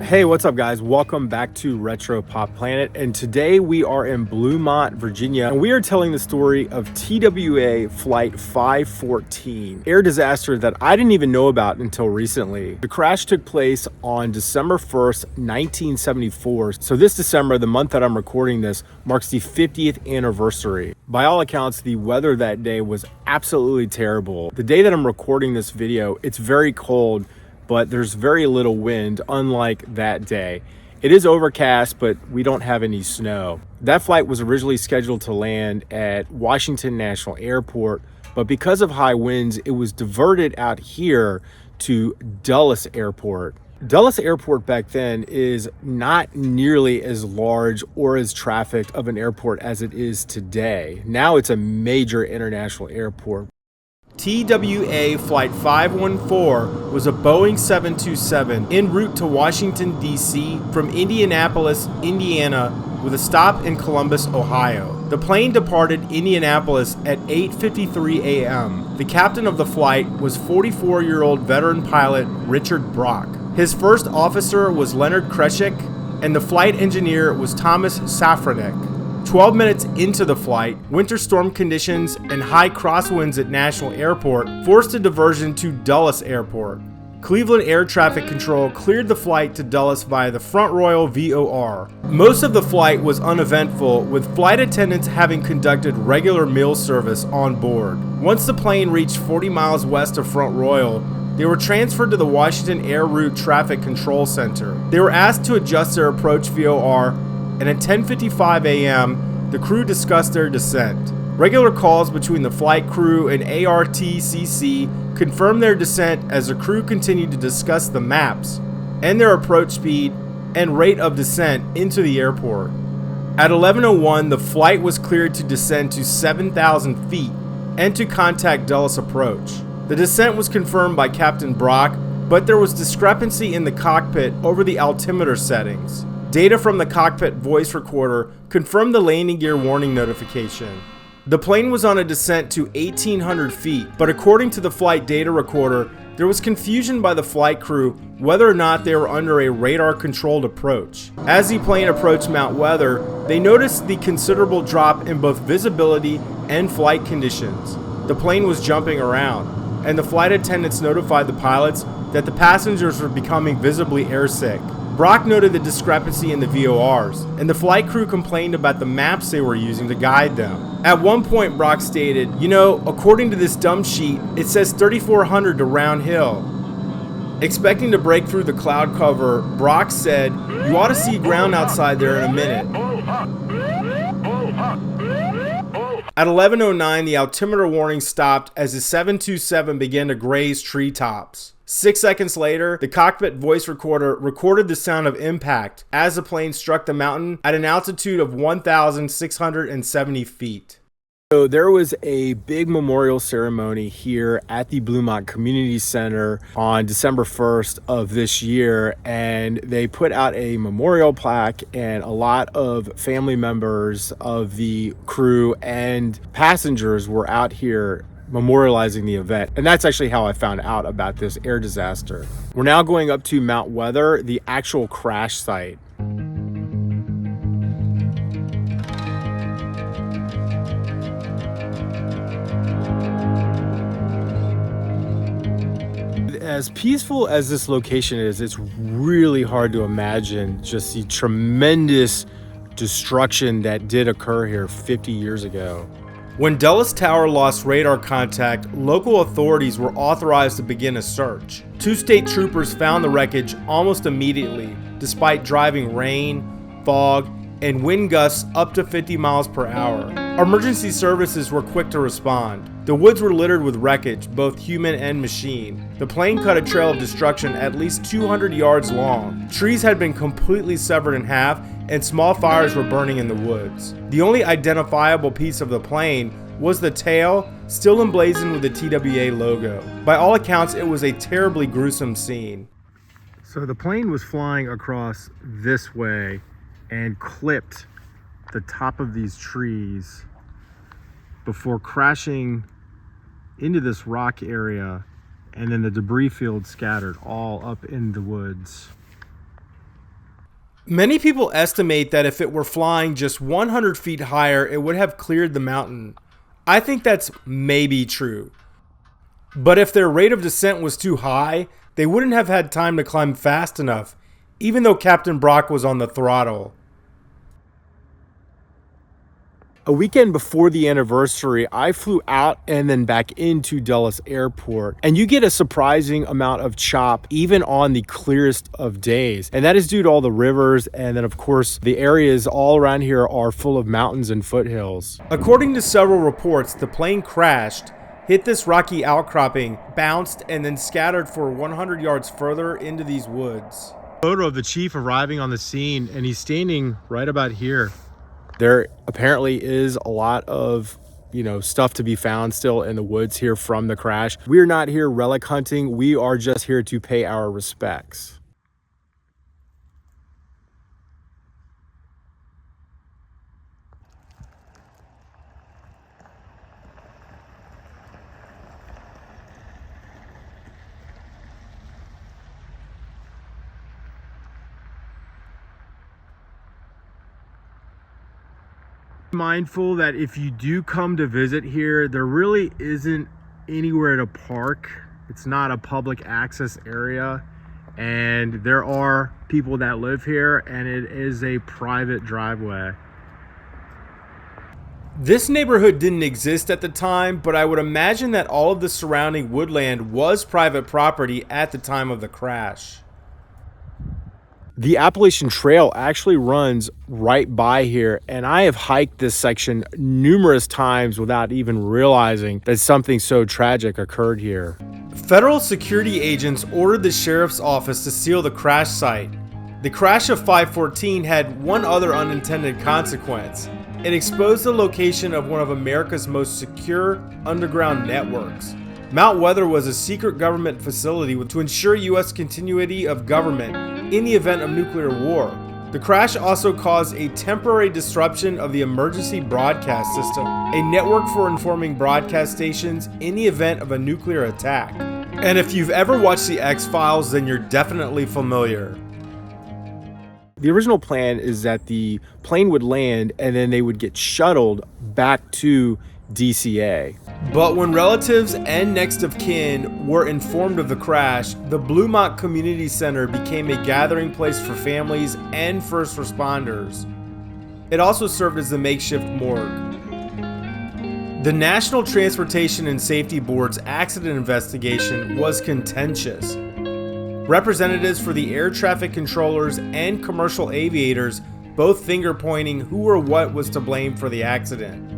Hey, what's up, guys? Welcome back to Retro Pop Planet. And today we are in Bluemont, Virginia, and we are telling the story of TWA Flight 514, air disaster that I didn't even know about until recently. The crash took place on December 1st, 1974. So this December, the month that I'm recording this, marks the 50th anniversary. By all accounts, the weather that day was absolutely terrible. The day that I'm recording this video, it's very cold, but there's very little wind, unlike that day. It is overcast, but we don't have any snow. That flight was originally scheduled to land at Washington National Airport, but because of high winds, it was diverted out here to Dulles Airport. Dulles Airport back then is not nearly as large or as trafficked of an airport as it is today. Now it's a major international airport. TWA Flight 514 was a Boeing 727 en route to Washington, D.C. from Indianapolis, Indiana, with a stop in Columbus, Ohio. The plane departed Indianapolis at 8:53 a.m. The captain of the flight was 44-year-old veteran pilot Richard Brock. His first officer was Leonard Kreshik, and the flight engineer was Thomas Safranek. 12 minutes into the flight, winter storm conditions and high crosswinds at National Airport forced a diversion to Dulles Airport. Cleveland Air Traffic Control cleared the flight to Dulles via the Front Royal VOR. Most of the flight was uneventful, with flight attendants having conducted regular meal service on board. Once the plane reached 40 miles west of Front Royal, they were transferred to the Washington Air Route Traffic Control Center. They were asked to adjust their approach VOR, and at 10:55 a.m., the crew discussed their descent. Regular calls between the flight crew and ARTCC confirmed their descent as the crew continued to discuss the maps and their approach speed and rate of descent into the airport. At 11:01, the flight was cleared to descend to 7,000 feet and to contact Dulles approach. The descent was confirmed by Captain Brock, but there was discrepancy in the cockpit over the altimeter settings. Data from the cockpit voice recorder confirmed the landing gear warning notification. The plane was on a descent to 1,800 feet, but according to the flight data recorder, there was confusion by the flight crew whether or not they were under a radar-controlled approach. As the plane approached Mount Weather, they noticed the considerable drop in both visibility and flight conditions. The plane was jumping around, and the flight attendants notified the pilots that the passengers were becoming visibly airsick. Brock noted the discrepancy in the VORs, and the flight crew complained about the maps they were using to guide them. At one point, Brock stated, according to this dumb sheet, it says 3,400 to Round Hill. Expecting to break through the cloud cover, Brock said, "You ought to see ground outside there in a minute." At 11:09, the altimeter warning stopped as the 727 began to graze treetops. 6 seconds later, the cockpit voice recorder recorded the sound of impact as the plane struck the mountain at an altitude of 1,670 feet. So there was a big memorial ceremony here at the Bluemont Community Center on December 1st of this year, and they put out a memorial plaque, and a lot of family members of the crew and passengers were out here memorializing the event. And that's actually how I found out about this air disaster. We're now going up to Mount Weather, the actual crash site. As peaceful as this location is, it's really hard to imagine just the tremendous destruction that did occur here 50 years ago. When Dulles Tower lost radar contact, local authorities were authorized to begin a search. 2 state troopers found the wreckage almost immediately, despite driving rain, fog, and wind gusts up to 50 miles per hour. Emergency services were quick to respond. The woods were littered with wreckage, both human and machine. The plane cut a trail of destruction at least 200 yards long. Trees had been completely severed in half, and small fires were burning in the woods. The only identifiable piece of the plane was the tail, still emblazoned with the TWA logo. By all accounts, it was a terribly gruesome scene. So the plane was flying across this way and clipped the top of these trees before crashing into this rock area, and then the debris field scattered all up in the woods. Many people estimate that if it were flying just 100 feet higher, it would have cleared the mountain. I think that's maybe true. But if their rate of descent was too high, they wouldn't have had time to climb fast enough, even though Captain Brock was on the throttle. A weekend before the anniversary, I flew out and then back into Dulles Airport. And you get a surprising amount of chop even on the clearest of days. And that is due to all the rivers. And then, of course, the areas all around here are full of mountains and foothills. According to several reports, the plane crashed, hit this rocky outcropping, bounced, and then scattered for 100 yards further into these woods. Photo of the chief arriving on the scene, and he's standing right about here. There apparently is a lot of, stuff to be found still in the woods here from the crash. We're not here relic hunting. We are just here to pay our respects. Mindful that if you do come to visit here, there really isn't anywhere to park. It's not a public access area, and there are people that live here, and it is a private driveway. This neighborhood didn't exist at the time, but I would imagine that all of the surrounding woodland was private property at the time of the crash. The Appalachian Trail actually runs right by here, and I have hiked this section numerous times without even realizing that something so tragic occurred here. Federal security agents ordered the sheriff's office to seal the crash site. The crash of 514 had one other unintended consequence. It exposed the location of one of America's most secure underground networks. Mount Weather was a secret government facility to ensure U.S. continuity of government in the event of nuclear war. The crash also caused a temporary disruption of the emergency broadcast system, a network for informing broadcast stations in the event of a nuclear attack. And if you've ever watched The X-Files, then you're definitely familiar. The original plan is that the plane would land and then they would get shuttled back to DCA. But when relatives and next of kin were informed of the crash, the Bluemont Community Center became a gathering place for families and first responders. It also served as the makeshift morgue. The National Transportation and Safety Board's accident investigation was contentious. Representatives for the air traffic controllers and commercial aviators both finger-pointing who or what was to blame for the accident.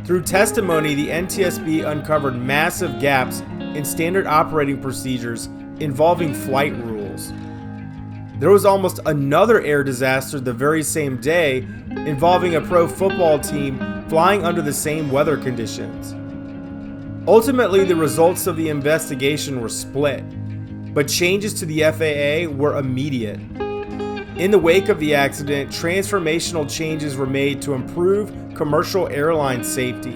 Through testimony, the NTSB uncovered massive gaps in standard operating procedures involving flight rules. There was almost another air disaster the very same day involving a pro football team flying under the same weather conditions. Ultimately, the results of the investigation were split, but changes to the FAA were immediate. In the wake of the accident, transformational changes were made to improve commercial airline safety,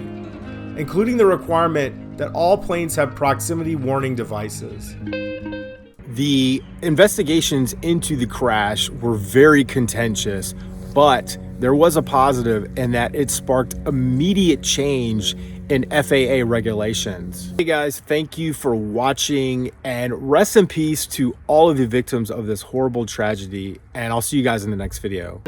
including the requirement that all planes have proximity warning devices. The investigations into the crash were very contentious, but there was a positive in that it sparked immediate change in FAA regulations. Hey guys, thank you for watching, and rest in peace to all of the victims of this horrible tragedy, and I'll see you guys in the next video.